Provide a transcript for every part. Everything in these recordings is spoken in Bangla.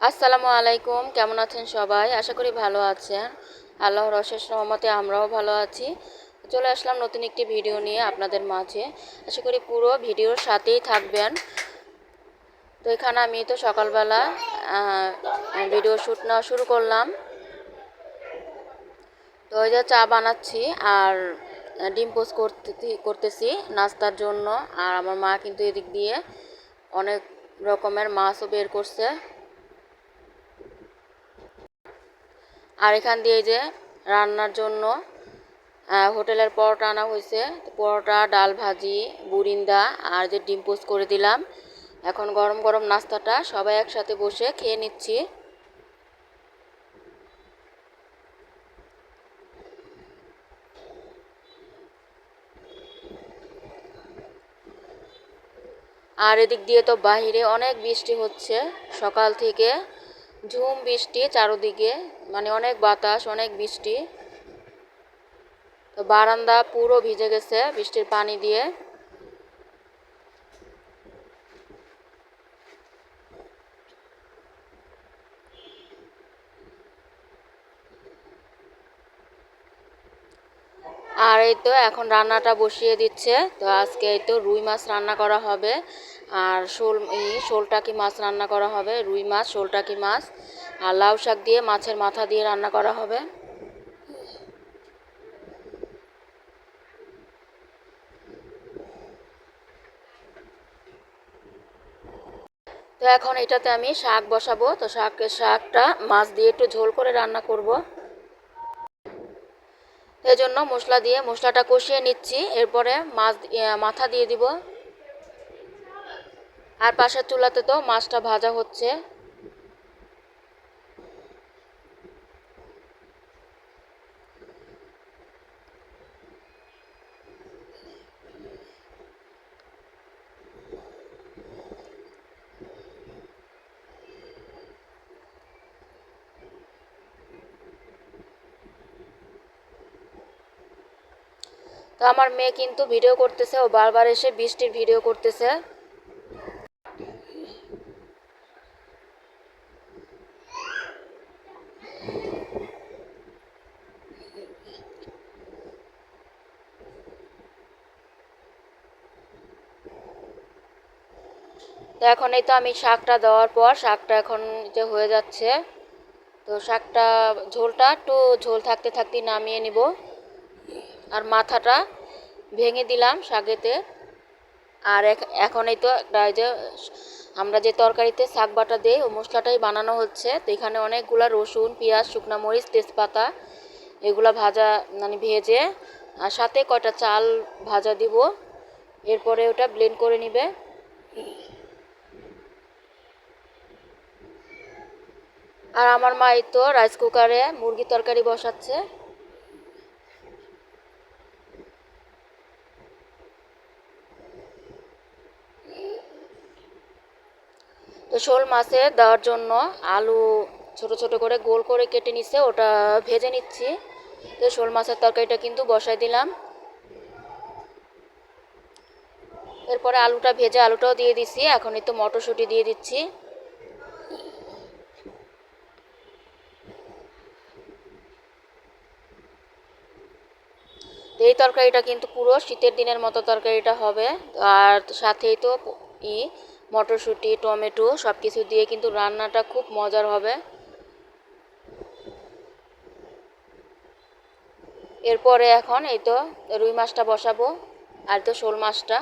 আসসালামু আলাইকুম, কেমন আছেন সবাই? আশা করি ভালো আছেন। আল্লাহর অশেষ রহমতে আমরাও ভালো আছি। চলে আসলাম নতুন একটি ভিডিও নিয়ে আপনাদের মাঝে। আশা করি পুরো ভিডিওর সাথেই থাকবেন। তো এখানে আমি তো সকালবেলা ভিডিও শ্যুট নেওয়া শুরু করলাম। তো ওই যে চা বানাচ্ছি আর ডিম পোস্ট করতেছি নাস্তার জন্য। আর আমার মা কিন্তু এদিক দিয়ে অনেক রকমের মাছও বের করছে। আর এখান দিয়ে যে রান্নার জন্য হোটেলের পরোটা আনা হয়েছে। পরোটা, ডাল ভাজি, বুরিন্দা আর যে ডিম পোস্ট করে দিলাম। এখন গরম গরম নাস্তাটা সবাই একসাথে বসে খেয়ে নিচ্ছি। আর এদিক দিয়ে তো বাহিরে অনেক বৃষ্টি হচ্ছে সকাল থেকে, ঝুম বৃষ্টি চারদিকে, মানে অনেক বাতাস, অনেক বৃষ্টি। তো বারান্দা পুরো ভিজে গেছে বৃষ্টির পানি দিয়ে। আর এই তো এখন রান্নাটা বসিয়ে দিচ্ছে। তো আজকে এই তো রুই মাছ রান্না করা হবে আর শোলটাকি মাছ রান্না করা হবে। রুই মাছ, শোলটাকি মাছ আর লাউ শাক দিয়ে মাছের মাথা দিয়ে রান্না করা হবে। তো এখন এটাতে আমি শাক বসাবো। তো শাকটা মাছ দিয়ে একটু ঝোল করে রান্না করব। এই জন্য মশলাটা কষিয়ে নিচ্ছি। এরপরে মাথা দিয়ে দিব। আর পাশের চুলাতে তো মাছটা ভাজা হচ্ছে। তো আমার মেয়ে কিন্তু ভিডিও করতেছে, ও বারবার এসে বৃষ্টির ভিডিও করতেছে। তো এখন এই তো আমি শাকটা দেওয়ার পর শাকটা এখন যে হয়ে যাচ্ছে। তো শাকটা ঝোলটা একটু ঝোল থাকতে থাকতে নামিয়ে নিব। আর মাথাটা ভেঙে দিলাম শাকেতে। আর এখন এই তো একটা যে আমরা যে তরকারিতে শাক বাটা দিই ও মশলাটাই বানানো হচ্ছে। তো এখানে অনেকগুলা রসুন, পেঁয়াজ, শুকনো মরিচ, তেজপাতা এগুলা ভাজা, মানে ভেজে, আর সাথে কয়টা চাল ভাজা দিব। এরপরে ওটা ব্লেন্ড করে নিবে। আর আমার মা এই তো রাইস কুকারে মুরগির তরকারি বসাচ্ছে। তো শোল মাছে দেওয়ার জন্য আলু ছোট ছোট করে গোল করে কেটে নিচ্ছে, ওটা ভেজে নিচ্ছি। তো শোল মাছের তরকারিটা কিন্তু বসাই দিলাম। এরপরে আলুটাও দিয়ে দিচ্ছি। এখন এই তো মটরশুঁটি দিয়ে দিচ্ছি। তো এই তরকারিটা কিন্তু পুরো শীতের দিনের মতো তরকারিটা হবে। আর সাথেই তো ই মটরশুঁটি, টমেটো সব কিছু দিয়ে কিন্তু রান্নাটা খুব মজার হবে। এরপরে এখন এই তো রুই মাছটা বসাবো আর তো শোল মাছটা।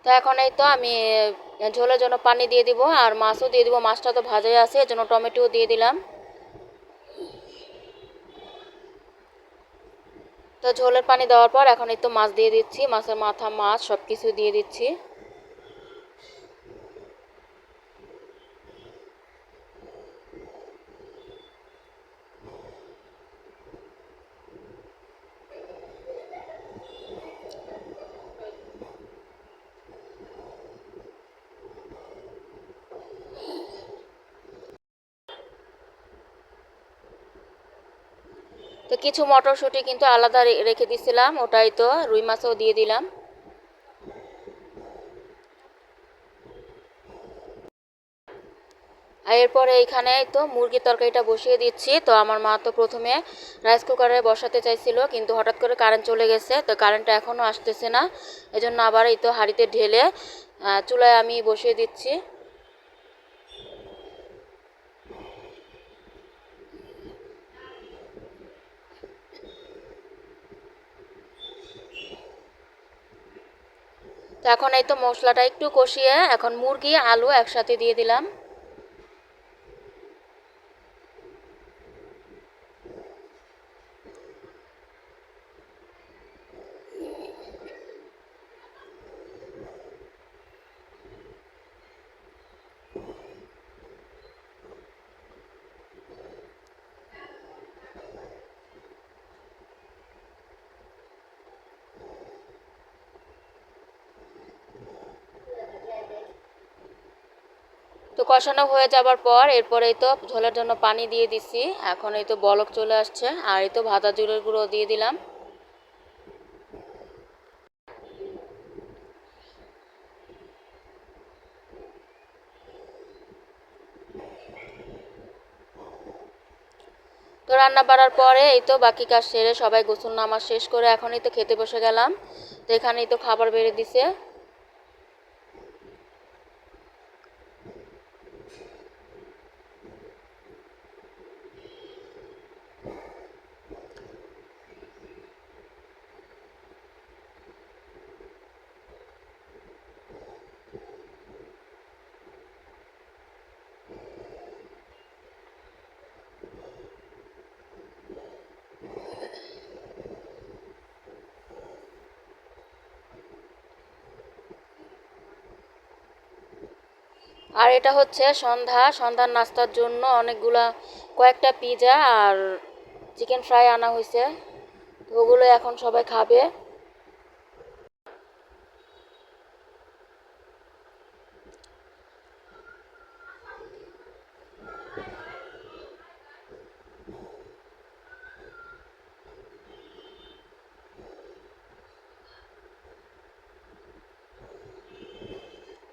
তো এখন এই তো আমি ঝোলের জন্য পানি দিয়ে দিব আর মাছও দিয়ে দিব। মাছটা তো ভাজাই আছে, এর জন্য টমেটো দিয়ে দিলাম। তো ঝোলের পানি দেওয়ার পর এখন এই তো মাছ দিয়ে দিচ্ছি। মাছের মাথা, মাছ সব কিছু দিয়ে দিচ্ছি। কিছু মটরশুঁটি কিন্তু আলাদা রেখে দিছিলাম, ওটাই তো রুই মাছও দিয়ে দিলাম। আর এরপরে এইখানে তো মুরগির তরকারিটা বসিয়ে দিচ্ছি। তো আমার মা তো প্রথমে রাইস কুকারে বসাতে চাইছিল, কিন্তু হঠাৎ করে কারেন্ট চলে গেছে, তো কারেন্টটা এখনও আসতেছে না। এজন্য আবার এই তো হাঁড়িতে ঢেলে চুলায় আমি বসিয়ে দিচ্ছি। তো এখন এই তো মশলাটা একটু কষিয়ে এখন মুরগি আলু একসাথে দিয়ে দিলাম। তো কষানো হয়ে যাবার পর এরপরে এই তো ঝোলের জন্য পানি দিয়ে দিছি। এখন এই তো বলক চলে আসছে, আর এই তো ভাজা জিরের গুঁড়ো দিয়ে দিলাম। তো রান্না বাড়ার পরে এই তো বাকি কাজ সেরে সবাই গোসল নামাজ শেষ করে এখনই তো খেতে বসে গেলাম। তো এখানেই তো খাবার বেড়ে দিছে। আর এটা হচ্ছে সন্ধ্যার নাস্তার জন্য অনেকগুলা কয়েকটা পিৎজা আর চিকেন ফ্রাই আনা হয়েছে। তো ওগুলো এখন সবাই খাবে।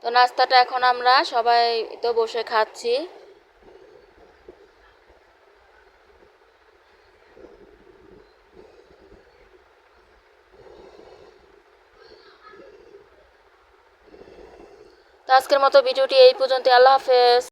তো নাস্তাটা এখন আমরা সবাই তো বসে খাচ্ছি। তো আজকের মতো ভিডিওটি এই পর্যন্ত। আল্লাহ হাফেজ।